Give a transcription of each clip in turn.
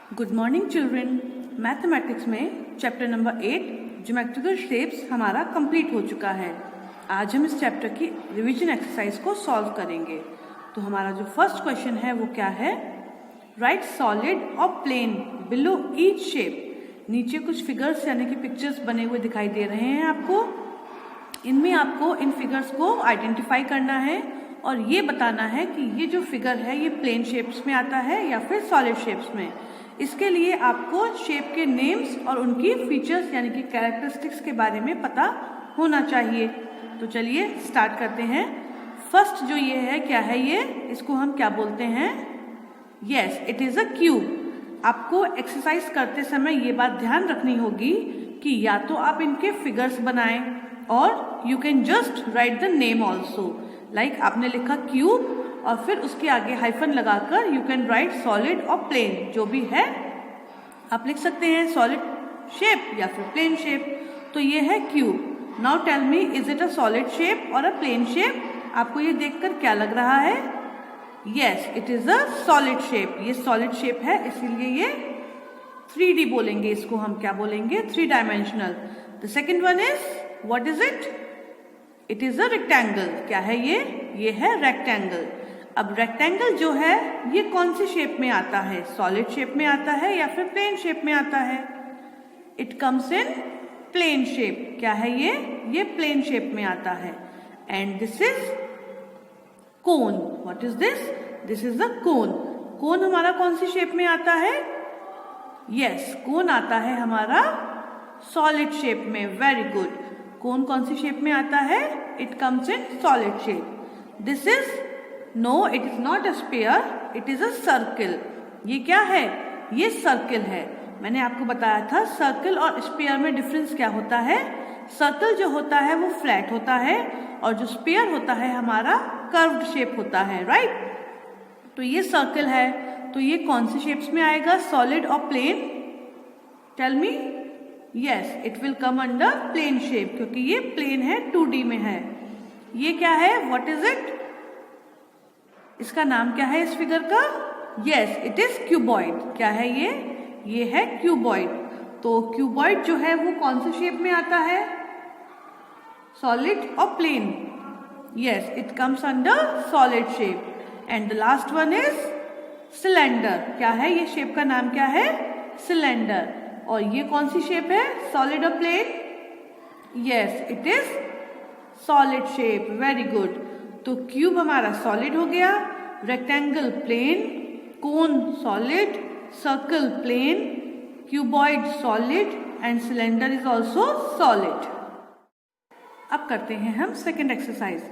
Good morning children. Mathematics में chapter number 8 geometrical shapes हमारा complete हो चुका है। आज हम इस चैप्टर की रिवीजन एक्सरसाइज को सॉल्व करेंगे। तो हमारा जो फर्स्ट क्वेश्चन है वो क्या है, राइट सॉलिड और प्लेन बिलो ईच शेप। नीचे कुछ फिगर्स यानी कि पिक्चर्स बने हुए दिखाई दे रहे हैं आपको। इनमें आपको इन फिगर्स को आइडेंटिफाई करना है और ये बताना है कि ये जो फिगर है ये प्लेन शेप्स में आता है या फिर सॉलिड शेप्स में। इसके लिए आपको शेप के नेम्स और उनकी फीचर्स यानी कि कैरेक्टरिस्टिक्स के बारे में पता होना चाहिए। तो चलिए स्टार्ट करते हैं। फर्स्ट जो ये है, क्या है ये, इसको हम क्या बोलते हैं, yes it is a cube. आपको एक्सरसाइज करते समय ये बात ध्यान रखनी होगी कि या तो आप इनके फिगर्स बनाएं और you can just right the name also. Like आपने लिखा क्यूब और फिर उसके आगे हाइफन लगाकर यू कैन राइट सॉलिड और प्लेन, जो भी है आप लिख सकते हैं, सॉलिड शेप या फिर प्लेन शेप। तो ये है cube. Now tell me, is it a solid shape और अ प्लेन शेप? आपको ये देखकर क्या लग रहा है? Yes it is a solid shape. ये सॉलिड शेप है, इसीलिए ये 3D बोलेंगे, इसको हम क्या बोलेंगे, 3 dimensional. The second one is, what is it? It is a rectangle. क्या है ये है रेक्टेंगल। अब रेक्टेंगल जो है ये कौन सी शेप में आता है, सॉलिड शेप में आता है या फिर प्लेन शेप में आता है? It comes in plane shape. क्या है ये प्लेन शेप में आता है। And this is cone. What is this? This is the cone. Cone हमारा कौन सी शेप में आता है? यस कोन आता है हमारा सॉलिड शेप में। Very good. कोन कौन सी शेप में आता है? It comes in solid shape. This is, no it is not a sphere, it is a circle. ये क्या है? ये सर्किल है। मैंने आपको बताया था सर्किल और स्फीयर में डिफरेंस क्या होता है। सर्किल जो होता है वो फ्लैट होता है और जो स्फीयर होता है हमारा कर्व्ड शेप होता है, राइट। तो ये सर्किल है, तो ये कौन सी शेप्स में आएगा, सॉलिड और plane? Tell me. Yes it will come under plane shape, क्योंकि ये प्लेन है, 2D में है। ये क्या है, व्हाट इज इट? इसका नाम क्या है इस फिगर का? Yes it is cuboid. क्या है ये है क्यूबॉइड। तो क्यूबॉइड जो है वो कौन से शेप में आता है, सॉलिड और plane? Yes it comes under solid shape. And the last one is cylinder. क्या है ये शेप का नाम, क्या है, सिलेंडर। और ये कौन सी शेप है, सॉलिड और plane? Yes it is solid shape. Very good. तो क्यूब हमारा सॉलिड हो गया, rectangle plane, cone solid, circle plane, cuboid solid and cylinder is also solid. अब करते हैं हम second exercise.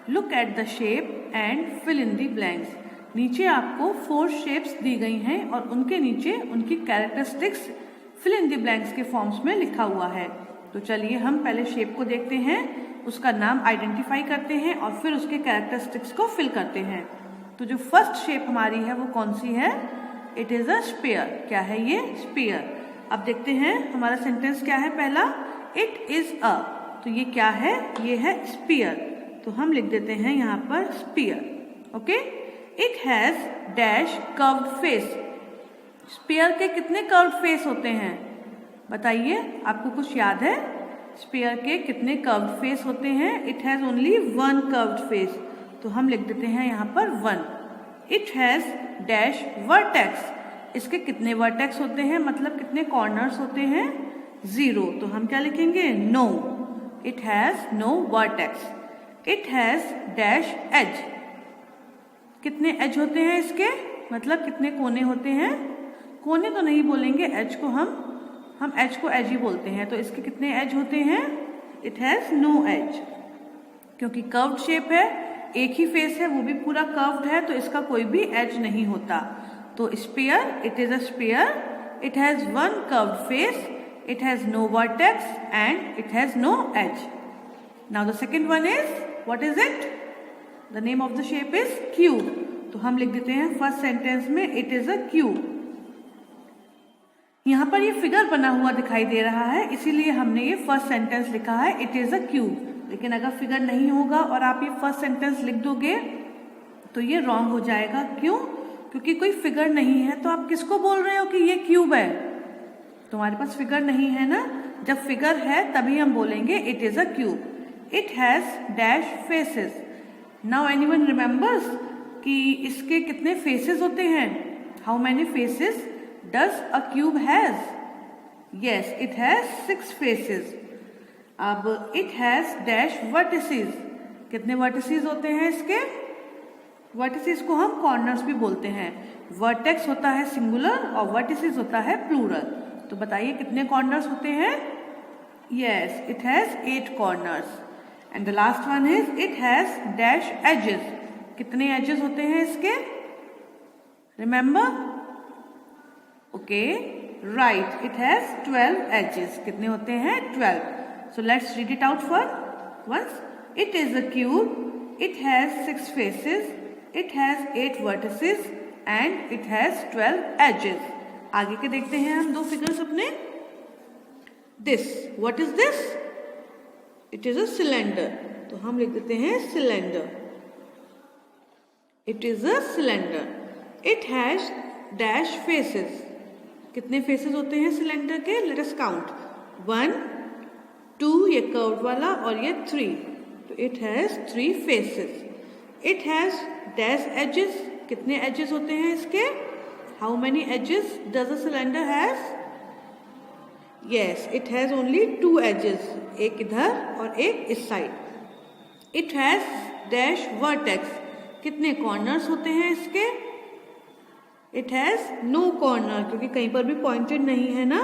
Look at the shape and fill in the blanks. नीचे आपको 4 शेप्स दी गई हैं और उनके नीचे उनकी characteristics fill in the blanks के फॉर्म्स में लिखा हुआ है। तो चलिए हम पहले शेप को देखते हैं, उसका नाम आइडेंटिफाई करते हैं और फिर उसके कैरेक्टरिस्टिक्स को फिल करते हैं। तो जो फर्स्ट शेप हमारी है वो कौन सी है? It is a sphere. क्या है ये, स्फीयर। अब देखते हैं हमारा सेंटेंस क्या है पहला, इट इज अ। तो ये क्या है, ये है स्फीयर। तो हम लिख देते हैं यहाँ पर sphere. Okay. It has dash curved face. Sphere के कितने कर्व्ड फेस होते हैं बताइए, आपको कुछ याद है? स्फीयर के कितने कर्व्ड फेस होते हैं? It has only 1 curved face. तो हम लिख देते हैं यहाँ पर 1। It has dash vertex. इसके कितने वर्टेक्स होते हैं, मतलब कितने कॉर्नर्स होते हैं? 0। तो हम क्या लिखेंगे, no. It has no vertex. It has dash edge. कितने एज होते हैं इसके, मतलब कितने कोने होते हैं? कोने तो नहीं बोलेंगे, एज को हम एज को एज ही बोलते हैं। तो इसके कितने एज होते हैं? इट हैज नो एज, क्योंकि कर्व्ड शेप है, एक ही फेस है, वो भी पूरा कर्व्ड है, तो इसका कोई भी एज नहीं होता। तो sphere, it is a sphere, it has 1 curved face, it has no vertex and it has no edge. Now the second one is, what is it? The name of the shape is cube. तो हम लिख देते हैं first sentence में, it is a cube. यहाँ पर ये figure बना हुआ दिखाई दे रहा है, इसीलिए हमने ये फर्स्ट सेंटेंस लिखा है, इट इज अ क्यूब। लेकिन अगर फिगर नहीं होगा और आप ये फर्स्ट सेंटेंस लिख दोगे तो ये रॉन्ग हो जाएगा। क्यों? क्योंकि कोई फिगर नहीं है तो आप किसको बोल रहे हो कि ये क्यूब है? तुम्हारे पास फिगर नहीं है ना, जब फिगर है तभी हम बोलेंगे it is a cube. It has dash faces. Now anyone remembers कि इसके कितने फेसेस होते हैं? How many faces does a cube has? Yes, it has 6 faces. अब इट हैज डैश वर्टिसेस। कितने वर्टिसेस होते हैं इसके? वर्टिसेस को हम कॉर्नर्स भी बोलते हैं। वर्टेक्स होता है सिंगुलर और वर्टिसेस होता है प्लूरल। तो बताइए कितने कॉर्नर्स होते हैं? Yes, it has 8 corners. And the last one is it has dash edges. कितने एजेस होते हैं इसके? Remember? Okay, right, it has 12 edges. कितने होते हैं? 12। So let's read it out for once. It is a cube, it has 6 faces, it has 8 vertices and it has 12 edges. आगे के देखते हैं हम 2 फिगर्स अपने। This, what is this? It is a cylinder. तो हम लिख देते हैं cylinder. It is a cylinder. It has dash faces. कितने फेसेस होते हैं सिलेंडर के? Let us count. 1, 2, ये कर्व वाला, और ये 3। तो it has 3 faces. It has dash edges. कितने एजेस होते हैं इसके? How many edges does a cylinder has? Yes, it has only 2 edges, एक इधर और एक इस side. It has dash vertex. कितने कॉर्नर्स होते हैं इसके? इट हैज नो कॉर्नर, क्योंकि कहीं पर भी पॉइंटेड नहीं है ना,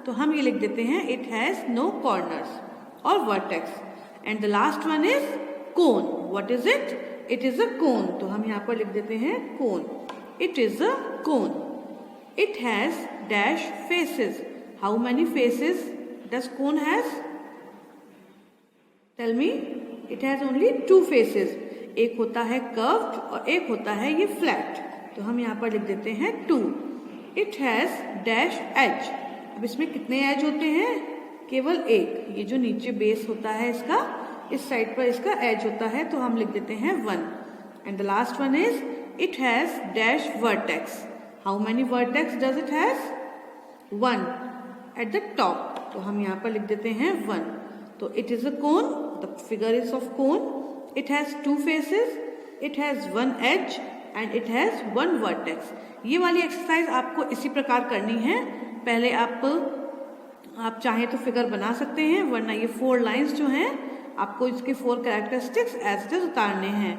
तो हम ये लिख देते हैं इट हैज नो कॉर्नर्स और vertex. And the last one is cone. What is it? It is a cone. तो हम यहाँ पर लिख देते हैं cone. It is a cone. It has dash faces. How many faces does cone has? Tell me. It has only 2 faces. एक होता है कर्व्ड और एक होता है ये फ्लैट। तो हम यहाँ पर लिख देते हैं 2। It has dash edge. अब इसमें कितने एज होते हैं? केवल एक। ये जो नीचे बेस होता है इसका, इस साइड पर इसका एज होता है, तो हम लिख देते हैं 1। And the last one is it has dash vertex. How many vertex does it has? 1 at the top. तो हम यहाँ पर लिख देते हैं 1। तो it is a cone. The figure is of cone. It has 2 faces, it has 1 edge and it has 1 vertex. ये वाली एक्सरसाइज आपको इसी प्रकार करनी है। पहले आप चाहें तो फिगर बना सकते हैं, वरना ये 4 लाइंस जो हैं आपको इसके 4 कैरेक्टरिस्टिक्स एज इट इज उतारने हैं,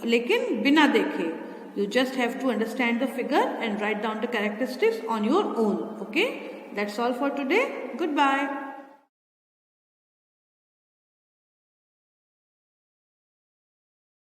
लेकिन बिना देखे। You just have to understand the figure and write down the characteristics on your own. Okay? That's all for today. Goodbye.